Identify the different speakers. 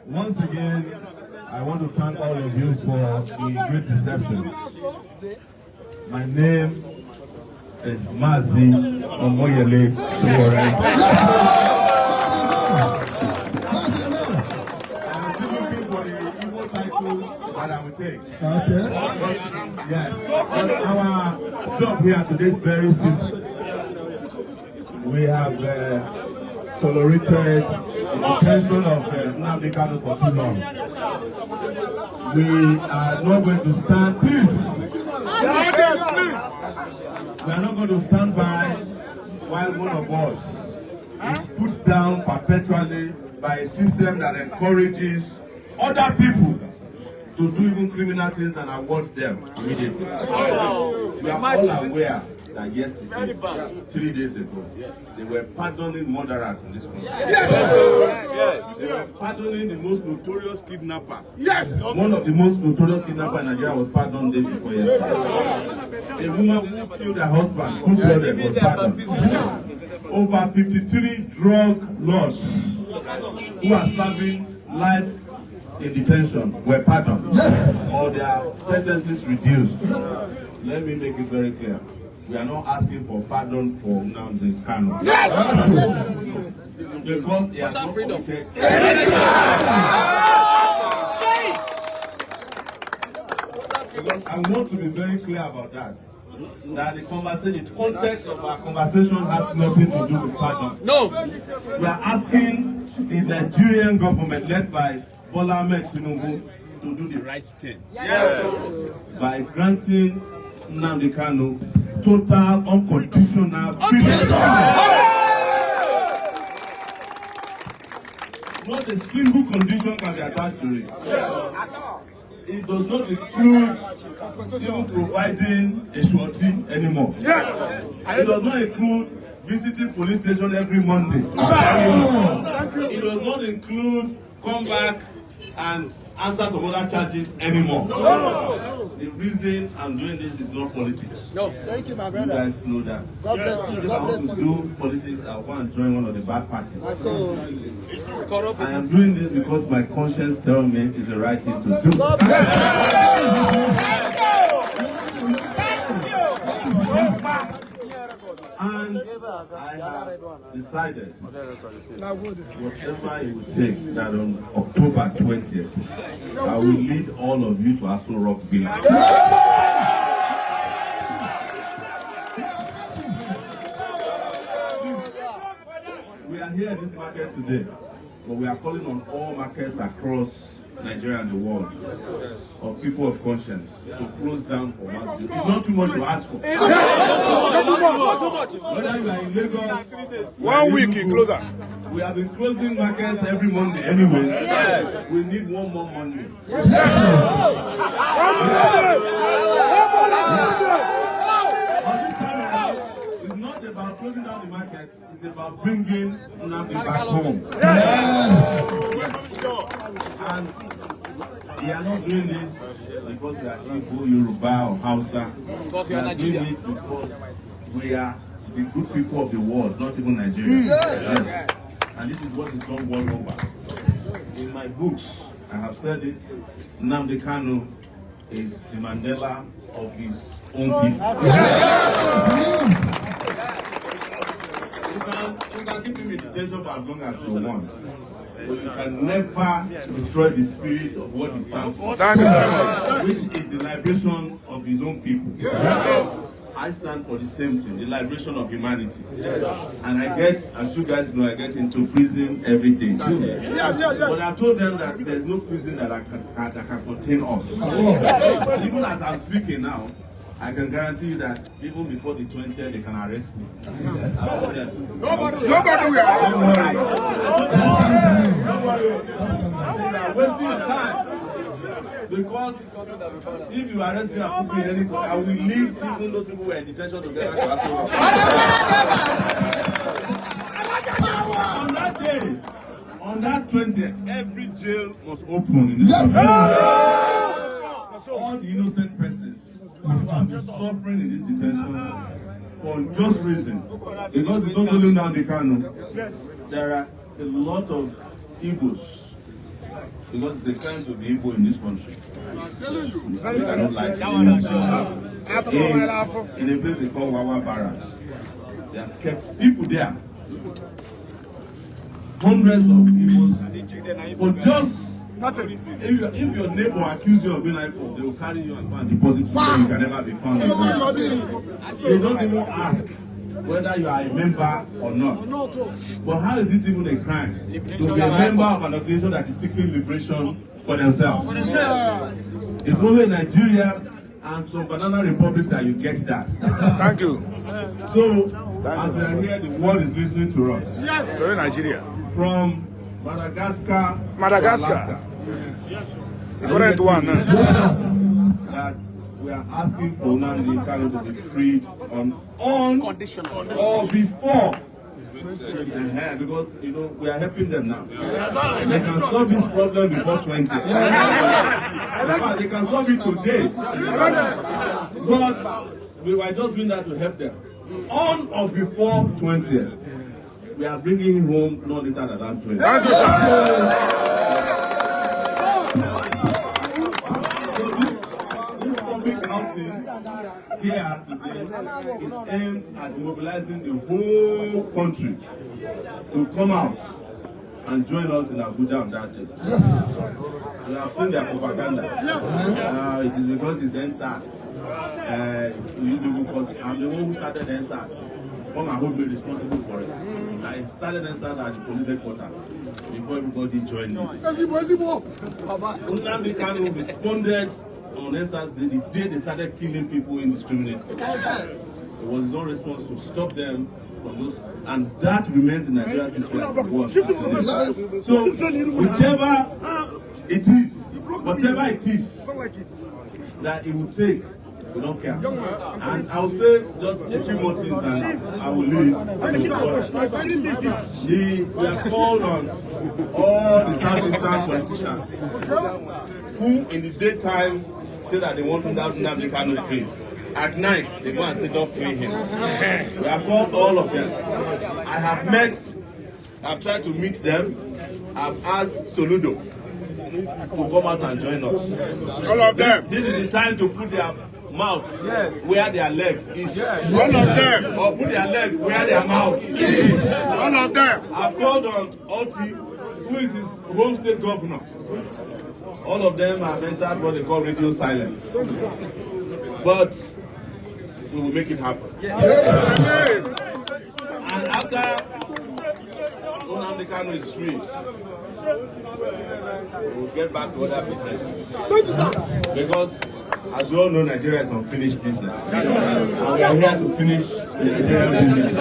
Speaker 1: Once again, I want to thank all of you for the great reception. My name is Mazi Omoyele Sowore. I'm still looking for the Igbo title that I will take. Okay. Yes. Our job here today is very simple. We have tolerated the detention of Nnamdi Kanu for too long. We are not going to stand. Please. We are not going to stand by while one of us is put down perpetually by a system that encourages other people to do even criminal things and award them immediately. We are all aware that yesterday, 3 days ago, they were pardoning murderers in this country. Yes. They were pardoning the most notorious kidnapper. Yes. One of the most notorious kidnappers in Nigeria was pardoned day before yesterday. A woman who killed her husband, who was pardoned. Over 53 drug lords who are serving life in detention were pardoned. Or their sentences reduced. Let me make it very clear. We are not asking for pardon for Nnamdi Kanu. Yes! Because he has not committed. I want to be very clear about that. That the conversation, the context of our conversation has nothing to do with pardon. No! We are asking the Nigerian government, led by Bola Ahmed Tinubu, to do the right thing. Yes! By granting Nnamdi Kanu total unconditional freedom. Not a single condition can be attached to it. It does not include even providing a surety anymore. Yes. It does not include visiting police station every Monday. It does not include come back and answer some other charges anymore. No. The reason I'm doing this is not politics. No. Thank you, my brother. You guys know that. God bless you. If I want to do politics, I want to join one of the bad parties. I am doing this because my conscience tells me it's the right thing to do. God bless And I have decided whatever it will take, that on October 20th, I will lead all of you to Aso Rock Village. We are here in this market today, but we are calling on all markets across Nigeria and the world, of people of conscience, to close down for Mazi. It's not too much to ask for. Whether you are in Lagos,
Speaker 2: 1 week in closer.
Speaker 1: We have been closing markets every Monday anyway. Yes. We need one more Monday. Yes. It's not about closing down the market, it's about bringing Nnamdi back home. Yes. And we are not doing this because we are Igbo, Yoruba, or Hausa. Because we are doing it because we are the good people of the world, not even Nigeria. Yes. And this is what is done world over. In my books, I have said it, Nnamdi Kanu is the Mandela of his own people. You can keep him in detention for as long as you want. But you can never destroy the spirit of what he stands for, which is the liberation of his own people. Yes. I stand for the same thing, the liberation of humanity. Yes. And I get, as you guys know, I get into prison every day. But I told them that there's no prison that can contain us. Even as I'm speaking now, I can guarantee you that even before the 20th, they can arrest me. Yes. Nobody will. Don't worry. You are wasting your time. Because if you arrest me and put me in any court, I will leave even those people who were in detention together to Aso Rock. On that day, on that 20th, every jail must open in this country. All the innocent persons who have been suffering in this detention for just reasons. Because we don't know Nnamdi Kanu, there are a lot of Igbos because it's a crime to be Igbo in this country. We cannot like in a place they call Wawa Barracks. They have kept people there. Hundreds of Igbos. But just if your neighbor accuses you of being IPOB, they will carry you and go and deposit you so you can never be found. They don't even ask whether you are a member or not. But how is it even a crime to be a member of an organization that is seeking liberation for themselves? It's only Nigeria and some banana republics that you get that.
Speaker 2: Thank you.
Speaker 1: So, as we are here, the world is listening to us.
Speaker 2: Yes. Sorry, Nigeria.
Speaker 1: From Madagascar.
Speaker 2: The current one.
Speaker 1: That we are asking for Nnamdi Kanu to be freed on condition or before. Because we are helping them now. They can solve this problem before 20. They can solve it today. But we were just doing that to help them. On or before 20. We are bringing him home no later than 20.
Speaker 2: Thank you, sir.
Speaker 1: So this public outing here today is aimed at mobilizing the whole country to come out and join us in Abuja on that day. Yes. We have seen their propaganda. Yes. It is because it's NSAS. I'm the one who started NSAS. Come and hold me responsible for it. I started NSAS at the police headquarters before everybody joined me. Nnamdi Kanu responded on NSAS the day they started killing people indiscriminately. It was his own response to stop them from those, and that remains in Nigeria's history as it was. So, whichever it is, whatever it is that it will take, we don't care. And I'll say just a few more things and I will leave. We have called on all the Southeastern politicians who in the daytime say that they want Nnamdi Kanu free. At night, they go and say, don't free him. We have called all of them. I have tried to meet them. I've asked Soludo to come out and join us.
Speaker 2: All of them.
Speaker 1: This is the time to put their mouth where their leg is.
Speaker 2: All of them.
Speaker 1: Or put their leg where their mouth is.
Speaker 2: All of them.
Speaker 1: I've called on Oti, who is his home state governor. All of them have entered what they call radio silence. But we will make it happen. And after Nnamdi Kanu is free, we will get back to other businesses. Because, as you all know, Nigeria is unfinished business. And we are here to finish the Nigerian business.